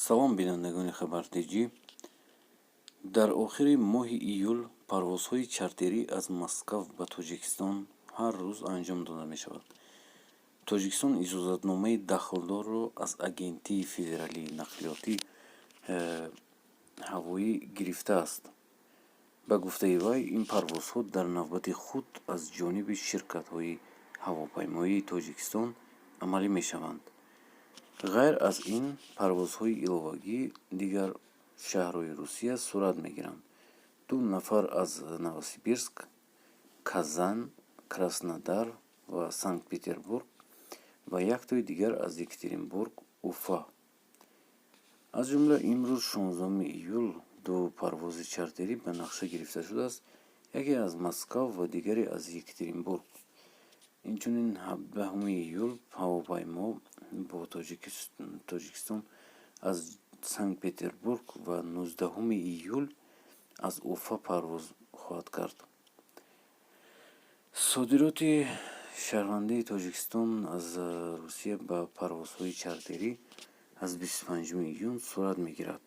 салом бинандагони хабартиҷӣ. Дар охири моҳи июл парвозҳои чартерӣ аз Москав ба Тоҷикистон ҳар рӯз анҷом дода мешавад. Тоҷикистон иҷозатномаи дахлдорро аз Агентии федералии нақлиёти ҳавоӣ гирифтааст. Ба гуфтаи вай, ин парвозҳо дар навбати худ аз ҷониби ширкатҳои ҳавопаймоии Тоҷикистон амалӣ мешаванд. ғайр аз ин, парвозҳои иловагӣ дигар шаҳрҳои Русия сурат мегиранд. 2 нафар аз Новосибирск, Казан, Краснодар ва Санкт-Петербург ва яктои дигар аз Екатеринбург, Уфа. аз ҷумла имрӯз 16 июл 2 парвози чартерӣ ба нақша гирифта шудааст, яке аз Москав ва дигаре аз Екатеринбург. инчунин 17 июл ҳавопаймо бо Тоҷикистон аз Санкт-Петербург ва 19 июл аз Уфа парвоз хоҳад кард. содироти шаҳрвандии Тоҷикистон аз Русия ба парвозҳои чартерӣ аз 25 июн сурат мегирад.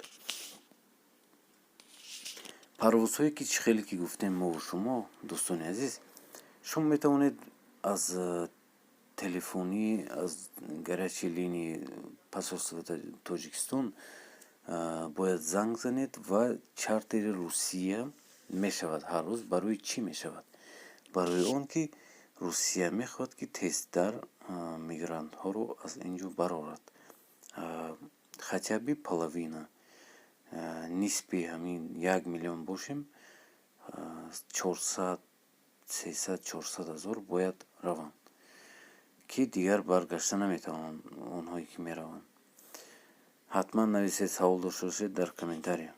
парвозҳое ки чӣ хеле ки гуфтем мову шумо, дӯстони азиз, шумо метавонед аз телефонӣ аз гарачи линии посолствои Тоҷикистон бояд занг занед ва чартери Русия мешавад ҳар рӯз. Барои чӣ мешавад? Барои он ки Русия мехоҳад ки тезтар мигрантҳоро аз ин ҷо барорад. хотя бы половина, нисби ҳамин 1 миллион бошем, 400, 300, 400 ҳазор бояд раванд, ки дигар баргашта наметавонанд онҳое ки мераванд. ҳатман нависед, савол дошта бошед дар комментария.